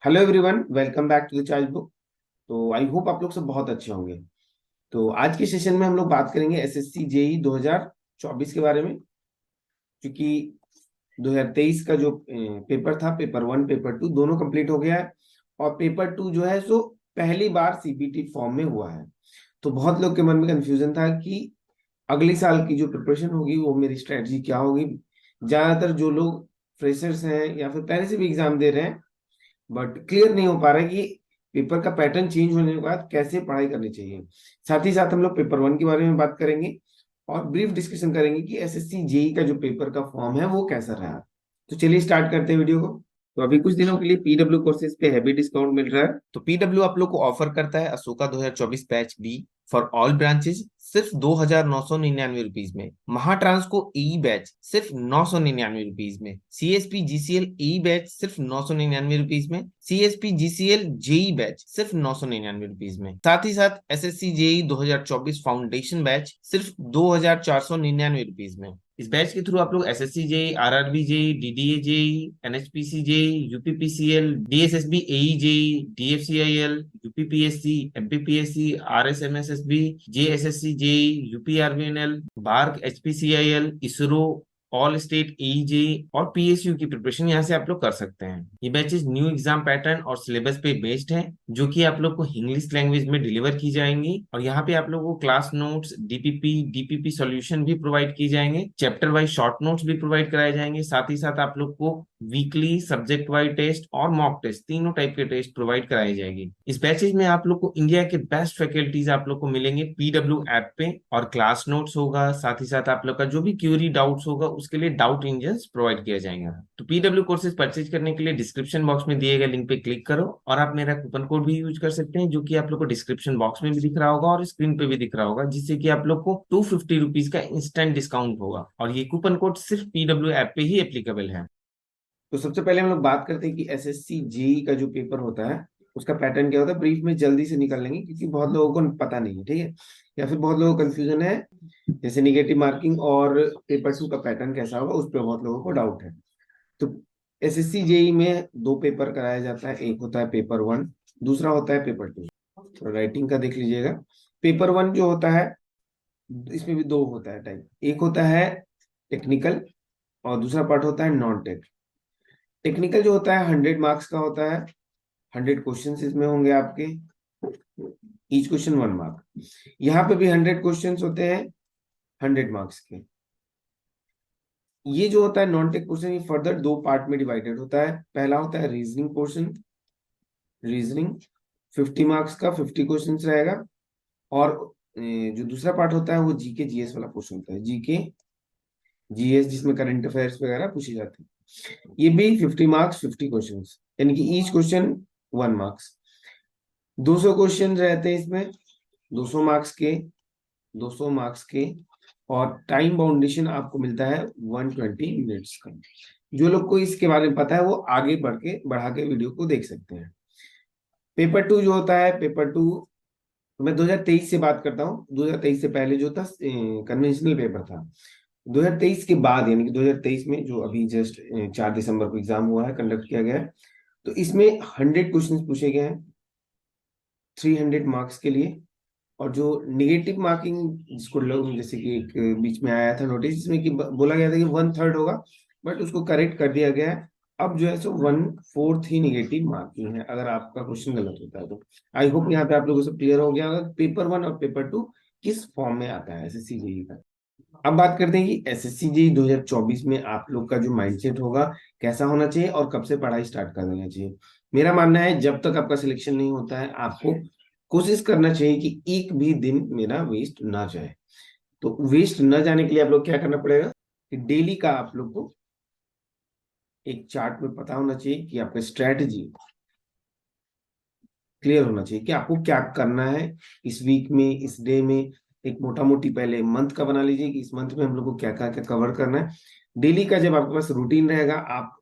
Hello everyone, welcome back to the child book. तो I hope आप लोग सब बहुत अच्छे होंगे। तो आज के सेशन में हम लोग बात करेंगे एसएससी जेई 2024 के बारे में। क्योंकि 2023 का जो पेपर था, पेपर वन पेपर टू दोनों कंप्लीट हो गया है। और पेपर टू जो है सो पहली बार सीबीटी फॉर्म में हुआ है। तो बहुत लोग के मन में कंफ्यूजन था कि अगले साल की जो प्रिपरेशन होगी वो मेरी स्ट्रेटजी क्या होगी। ज्यादातर जो लोग फ्रेशर्स हैं या फिर पहले से भी एग्जाम दे रहे हैं, बट क्लियर नहीं हो पा रहा है कि पेपर का पैटर्न चेंज होने के बाद कैसे पढ़ाई करनी चाहिए। साथ ही साथ हम लोग पेपर वन के बारे में बात करेंगे और ब्रीफ डिस्कशन करेंगे कि एसएससी जेई का जो पेपर का फॉर्म है वो कैसा रहा। तो चलिए स्टार्ट करते हैं वीडियो को। तो अभी कुछ दिनों के लिए पीडब्ल्यू कोर्सेज पे हैवी डिस्काउंट मिल रहा है। तो पीडब्ल्यू आप लोग को ऑफर करता है Ashoka 2024 batch B for all branches सिर्फ 2,999 रुपीज में। महाट्रांस को ई बैच सिर्फ 999 रुपीज में। सीएसपी जीसीएल ई बैच सिर्फ 999 रुपीज में। सीएसपी जीसीएल जेई बैच सिर्फ 999 रुपीज में। साथ ही साथ एसएससी जेई 2024 फाउंडेशन बैच सिर्फ 2,499 रुपीज में। इस बैच के थ्रू आप लोग SSC JE, RRB JE, DDA JE, NHPC JE, UPPCL, DSSB AE JE, DFCIL, UPPSC, MPPSC, RSMSSB, JSSC JE, UPRVNL, BARC, HPCIL, ISRO, all state AEJ और PSU की preparation यहाँ से आप लोग कर सकते हैं। ये बैचेस न्यू एग्जाम पैटर्न और सिलेबस पे बेस्ड हैं, जो कि आप लोग को इंग्लिश लैंग्वेज में डिलीवर की जाएंगी। और यहाँ पे आप लोगों को क्लास नोट्स, डीपीपी सॉल्यूशन भी प्रोवाइड की जाएंगे। चैप्टर वाइज शॉर्ट नोट्स भी प्रोवाइड कराए जाएंगे। साथ ही साथ आप लोग को वीकली सब्जेक्ट वाइज टेस्ट और मॉक टेस्ट, तीनों टाइप के टेस्ट प्रोवाइड कराई जाएगी। इस बैचेज में आप लोग को इंडिया के बेस्ट फैकल्टीज आप लोग को मिलेंगे पीडब्ल्यू ऐप पे, और क्लास नोट्स होगा। साथ ही साथ आप लोग का जो भी क्यूरी डाउट्स होगा उसके लिए डाउट इंजन प्रोवाइड किया जाएगा। तो पीडब्ल्यू कोर्सेज परचेज करने के लिए डिस्क्रिप्शन बॉक्स में दिए गए लिंक पे क्लिक करो, और आप मेरा कूपन कोड भी यूज कर सकते हैं, जो कि आप लोग को डिस्क्रिप्शन बॉक्स में भी दिख रहा होगा और स्क्रीन पे भी दिख रहा होगा, जिससे कि आप लोग को 250 रुपीज का इंस्टेंट डिस्काउंट होगा। और ये कूपन कोड सिर्फ पीडब्ल्यू ऐप पे ही एप्लीकेबल है। तो सबसे पहले हम लोग बात करते हैं कि एसएससी जेई का जो पेपर होता है उसका पैटर्न क्या होता है। ब्रीफ में जल्दी से निकल लेंगे क्योंकि बहुत लोगों को पता नहीं है, ठीक है, या फिर बहुत लोगों को कंफ्यूजन है। जैसे निगेटिव मार्किंग और पेपर टू का पैटर्न कैसा होगा उस पर बहुत लोगों को डाउट है। तो एसएससी जेई में दो पेपर कराया जाता है, एक होता है पेपर वन, दूसरा होता है पेपर टू। तो राइटिंग का देख लीजिएगा। पेपर वन जो होता है इसमें भी दो होता है टाइप, एक होता है टेक्निकल और दूसरा पार्ट होता है नॉन टेक। टेक्निकल जो होता है 100 मार्क्स का होता है। 100 क्वेश्चन इसमें होंगे आपके, ईच क्वेश्चन 1 मार्क। यहाँ पे भी 100 क्वेश्चन होते हैं 100 मार्क्स के। ये जो होता है नॉन टेक पोर्शन, ये फर्दर दो पार्ट में डिवाइडेड होता है। पहला होता है रीजनिंग पोर्शन। रीजनिंग 50 मार्क्स का 50 क्वेश्चन रहेगा। और जो दूसरा पार्ट होता है वो जीके जीएस वाला पोर्शन होता है, जीके जीएस, जिसमें करंट अफेयर्स वगैरह पूछे जाते हैं। ये भी 50 मार्क्स 50 क्वेश्चन, यानी कि ईच क्वेश्चन 1 मार्क्स। 200 क्वेश्चन रहते हैं इसमें, 200 मार्क्स के, 200 मार्क्स के। और टाइम बाउंडेशन आपको मिलता है 120 मिनट्स का। जो लोग को इसके बारे में पता है वो आगे बढ़ा के वीडियो को देख सकते हैं। पेपर टू जो होता है, पेपर टू मैं 2023 से बात करता हूँ। 2023 से पहले जो था कन्वेंशनल पेपर था। 2023 के बाद यानी कि 2023 में जो अभी जस्ट 4 दिसंबर को एग्जाम हुआ है, कंडक्ट किया गया है, तो इसमें 100 क्वेश्चन पूछे गए हैं 300 मार्क्स के लिए। और जो निगेटिव मार्किंग जिसको लोग, जैसे कि एक बीच में आया था नोटिस जिसमें कि बोला गया था कि 1/3 होगा, बट उसको करेक्ट कर दिया गया है। अब जो है सो 1/4 ही निगेटिव मार्किंग है अगर आपका क्वेश्चन गलत होता है तो। आई होप यहाँ पे आप लोगों को सब क्लियर हो गया होगा पेपर वन और पेपर टू किस फॉर्म में आता है एसएससी जेई का। अब बात करते हैं कि एसएससी जेई 2024 में आप लोग का जो माइंडसेट होगा कैसा होना चाहिए और कब से पढ़ाई स्टार्ट कर देना चाहिए। मेरा मानना है जब तक आपका सिलेक्शन नहीं होता है आपको कोशिश करना चाहिए कि एक भी दिन मेरा वेस्ट ना जाए। तो वेस्ट न जाने के लिए आप लोग क्या करना पड़ेगा कि डेली का आप लोग को एक चार्ट में पता होना चाहिए कि आपका स्ट्रेटजी क्लियर होना चाहिए कि आपको क्या करना है इस वीक में, इस डे में। एक मोटा मोटी पहले मंथ का बना लीजिए कि इस मंथ में हम लोग को क्या क्या क्या कवर करना है। डेली का जब आपके पास रूटीन रहेगा, आप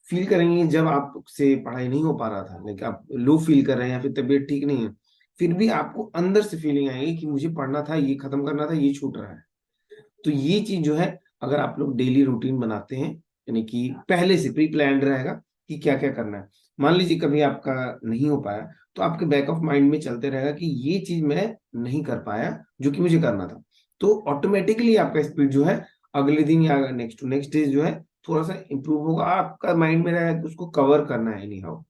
फील करेंगे जब आपसे पढ़ाई नहीं हो पा रहा था, लाइक आप लो फील कर रहे हैं या फिर तबीयत ठीक नहीं है, फिर भी आपको अंदर से फीलिंग आएगी कि मुझे पढ़ना था, ये खत्म करना था, ये छूट रहा है। तो ये चीज जो है, अगर आप लोग डेली रूटीन बनाते हैं, यानी कि पहले से प्री प्लान रहेगा कि क्या क्या करना है। मान लीजिए कभी आपका नहीं हो पाया, तो आपके बैक ऑफ माइंड में चलते रहेगा कि ये चीज मैं नहीं कर पाया जो कि मुझे करना था। तो ऑटोमेटिकली आपका स्पीड जो है अगले दिन या नेक्स्ट टू नेक्स्ट डे जो है थोड़ा सा इंप्रूव होगा। आपका माइंड में रहेगा कि उसको कवर करना है एनी हाउ।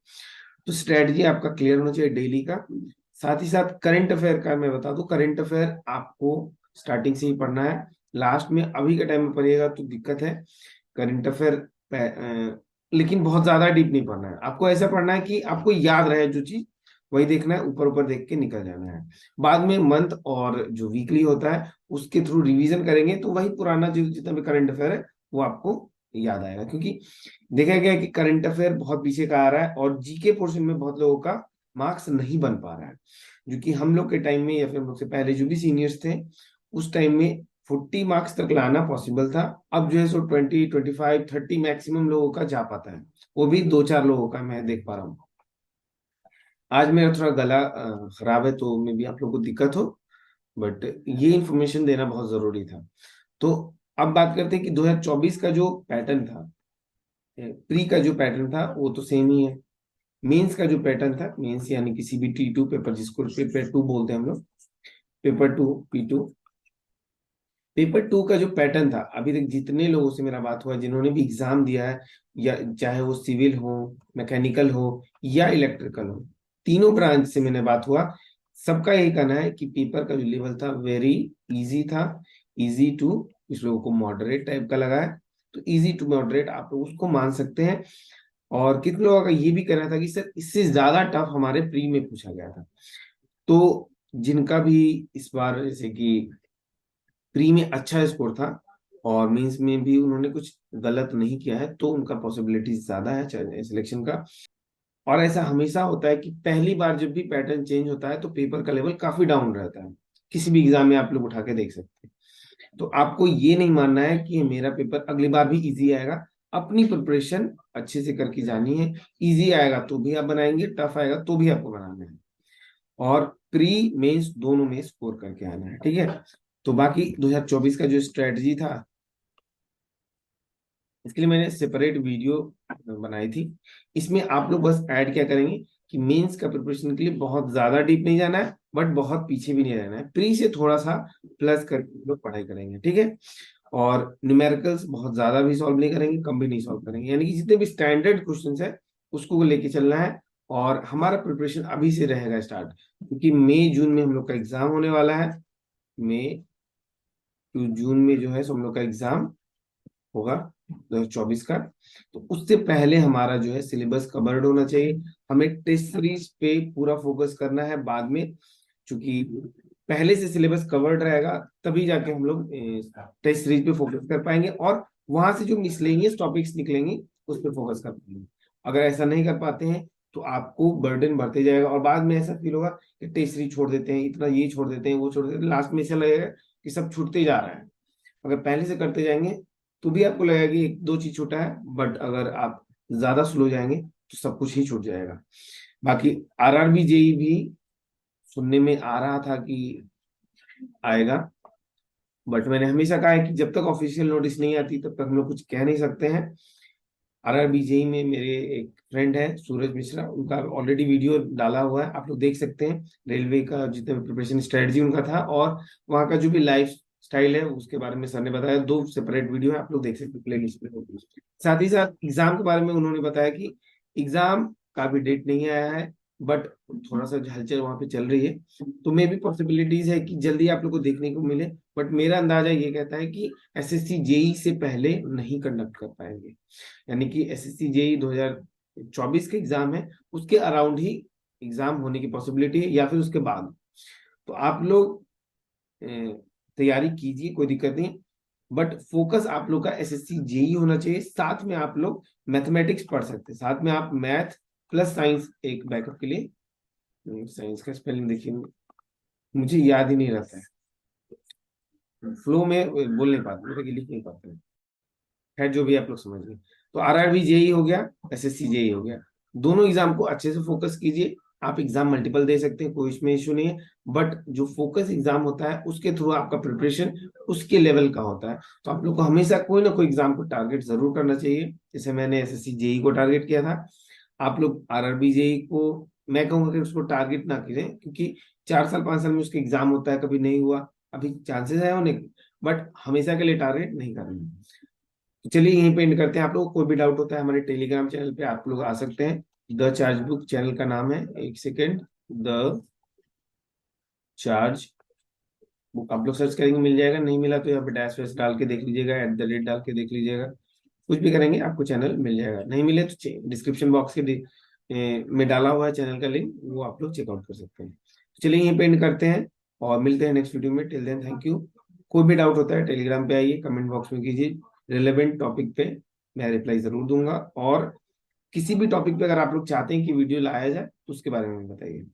तो स्ट्रेटजी आपका क्लियर होना चाहिए डेली का। साथ ही साथ करंट अफेयर का मैं बता दूं, करंट अफेयर आपको स्टार्टिंग से ही पढ़ना है। लास्ट में अभी के टाइम में पढ़िएगा तो दिक्कत है। करंट अफेयर लेकिन बहुत ज्यादा डीप नहीं पढ़ना है आपको। ऐसा पढ़ना है कि आपको याद रहे जो चीज, वही देखना है, ऊपर ऊपर देख के निकल जाना है। बाद में मंथ और जो वीकली होता है उसके थ्रू रिवीजन करेंगे तो वही पुराना जो जितना भी करंट अफेयर है वो आपको याद आएगा। क्योंकि देखा गया है कि करंट अफेयर बहुत पीछे का आ रहा है और जीके पोर्शन में बहुत लोगों का मार्क्स नहीं बन पा रहा है। जो कि हम लोग के टाइम में या फिर हम लोग से पहले जो भी सीनियर्स थे उस टाइम में 40 मार्क्स तक लाना पॉसिबल था। अब जो है सो 20, 25, 30 मैक्सिमम लोगों का जा पाता है, वो भी दो चार लोगों का मैं देख पा रहा हूँ। आज मेरा थोड़ा गला खराब है तो मे भी आप लोग को दिक्कत हो, बट ये इंफॉर्मेशन देना बहुत जरूरी था। तो अब बात करते हैं कि 2024 का जो पैटर्न था, प्री का जो पैटर्न था वो तो सेम ही है। मेंस का जो पैटर्न था, मेंस यानी किसी भी T2 पेपर, जिसको पेपर 2 बोलते हैं हम लोग, पेपर 2 P2, पेपर 2 का जो पैटर्न था, अभी तक जितने लोगों से मेरा बात हुआ जिन्होंने भी एग्जाम दिया है, या चाहे वो सिविल हो, मैकेनिकल हो या इलेक्ट्रिकल हो, तीनों ब्रांच से मैंने बात हुआ, सबका यही कहना है कि पेपर का जो लेवल था वेरी इजी था। इजी टू, कुछ लोगों को मॉडरेट टाइप का लगा है, तो इजी टू मॉडरेट आप लोग उसको मान सकते हैं। और कितने लोगों का ये भी कहना था कि सर इससे ज्यादा टफ हमारे प्री में पूछा गया था। तो जिनका भी इस बार जैसे कि प्री में अच्छा स्कोर था और मेंस में भी उन्होंने कुछ गलत नहीं किया है, तो उनका पॉसिबिलिटी ज्यादा है सिलेक्शन का। और ऐसा हमेशा होता है कि पहली बार जब भी पैटर्न चेंज होता है तो पेपर का लेवल काफी डाउन रहता है। किसी भी एग्जाम में आप लोग उठा के देख सकते हैं। तो आपको ये नहीं मानना है कि मेरा पेपर अगली बार भी इजी आएगा। अपनी प्रिपरेशन अच्छे से करके जानी है। इजी आएगा तो भी आप बनाएंगे, टफ आएगा तो भी आपको बनाना है। और प्री मेंस दोनों में स्कोर करके आना है, ठीक है। तो बाकी 2024 का जो स्ट्रेटजी था, इसके लिए मैंने सेपरेट वीडियो बनाई थी। इसमें आप लोग बस ऐड क्या करेंगे कि मेंस का प्रिपरेशन के लिए बहुत ज्यादा डीप नहीं जाना है, बट बहुत पीछे भी नहीं रहना है। प्री से थोड़ा सा प्लस करके लोग पढ़ाई करेंगे, ठीक है। और न्यूमेरिकल्स बहुत ज्यादा भी सॉल्व नहीं करेंगे, कम भी नहीं सॉल्व करेंगे, यानी कि जितने भी स्टैंडर्ड क्वेश्चन है उसको लेके चलना है। और हमारा प्रिपरेशन अभी से रहेगा स्टार्ट, क्योंकि मई जून में हम लोग का एग्जाम होने वाला है। मई टू जून में जो है सो हम लोग का एग्जाम होगा 2024 का। तो उससे पहले हमारा जो है सिलेबस कवर्ड होना चाहिए। हमें टेस्ट सीरीज पे पूरा फोकस करना है बाद में, क्योंकि पहले से सिलेबस कवर्ड रहेगा तभी जाके हम लोग टेस्ट सीरीज पे फोकस कर पाएंगे और वहां से जो मिसलेनियस टॉपिक्स निकलेंगे उस पर फोकस कर पाएंगे। अगर ऐसा नहीं कर पाते हैं तो आपको बर्डन बढ़ते जाएगा और बाद में ऐसा फील होगा कि टेस्ट सीरीज छोड़ देते हैं, इतना ये छोड़ देते हैं, वो छोड़ देते हैं, लास्ट में ऐसा लगेगा कि सब छूटते जा रहा है। अगर पहले से करते जाएंगे तो भी आपको लगेगा कि एक दो चीज छूटा है, बट अगर आप ज्यादा स्लो जाएंगे तो सब कुछ ही छूट जाएगा। बाकी आरआरबी जेई भी सुनने में आ रहा था कि आएगा, बट मैंने हमेशा कहा है कि जब तक ऑफिशियल नोटिस नहीं आती तब तक हम लोग कुछ कह नहीं सकते हैं। आरआरबी जेई में मेरे एक फ्रेंड है सूरज मिश्रा, उनका ऑलरेडी वीडियो डाला हुआ है, आप लोग देख सकते हैं। रेलवे का जितने भी प्रिपरेशन स्ट्रेटजी उनका था और वहाँ का जो भी लाइफ स्टाइल है उसके बारे में सर ने बताया। दो सेपरेट वीडियो है, आप लोग देख सकते हैं प्ले लिस्ट में। साथ ही साथ एग्जाम के बारे में उन्होंने बताया कि एग्जाम का भी डेट नहीं आया है, बट थोड़ा सा हलचल वहां पे चल रही है, तो मे भी पॉसिबिलिटीज है कि जल्दी आप लोग को देखने को मिले। बट मेरा अंदाजा ये कहता है कि एसएससी जेई से पहले नहीं कंडक्ट कर पाएंगे, यानी कि एसएससी जेई 2024 के एग्जाम है उसके अराउंड ही एग्जाम होने की पॉसिबिलिटी है या फिर उसके बाद। तो आप लोग तैयारी कीजिए, कोई दिक्कत नहीं, बट फोकस आप लोग का एसएससी जेई होना चाहिए। साथ में आप लोग मैथमेटिक्स पढ़ सकते हैं, साथ में आप मैथ प्लस साइंस एक बैकअप के लिए। साइंस का स्पेलिंग देखिए, मुझे याद ही नहीं रहता है, फ्लो में बोल नहीं पाते, मतलब कि लिख नहीं पाते हैं। खैर जो भी आप लोग समझ गए। तो आरआरबी जेई हो गया, एसएससी जेई हो गया, दोनों एग्जाम को अच्छे से फोकस कीजिए। आप एग्जाम मल्टीपल दे सकते हैं, कोई इसमें इशू नहीं है, बट जो फोकस एग्जाम होता है उसके थ्रू आपका प्रिपरेशन उसके लेवल का होता है। तो आप लोग को हमेशा कोई ना कोई एग्जाम को टारगेट जरूर करना चाहिए। जैसे मैंने एसएससी जेई को टारगेट किया था, आप लोग आरआरबी जेई को, मैं कहूंगा कि उसको टारगेट ना करें, क्योंकि 4 साल 5 साल में उसका एग्जाम होता है, कभी नहीं हुआ, अभी चांसेस है होने, बट हमेशा के लिए टारगेट नहीं करना। तो चलिए यहीं पे एंड करते हैं। आप लोग को कोई भी डाउट होता है हमारे टेलीग्राम चैनल पे आप लोग आ सकते हैं। द चार्ज बुक चैनल का नाम है, एक सेकेंड, द चार्ज बुक आप लोग सर्च करेंगे मिल जाएगा, नहीं मिला तो यहाँ पे डैश वैश डाल के देख लीजिएगा, @ डाल के देख लीजिएगा, कुछ भी करेंगे आपको चैनल मिल जाएगा। नहीं मिले तो डिस्क्रिप्शन बॉक्स के में डाला हुआ है चैनल का लिंक, वो आप लोग चेकआउट कर सकते हैं। चलिए यहीं पे एंड करते हैं और मिलते हैं नेक्स्ट वीडियो में। Till then thank you. कोई भी डाउट होता है टेलीग्राम पे आइए, कमेंट बॉक्स में कीजिए, रिलेवेंट टॉपिक पे मैं रिप्लाई जरूर दूंगा। और किसी भी टॉपिक पे अगर आप लोग चाहते हैं कि वीडियो लाया जाए तो उसके बारे में बताइए।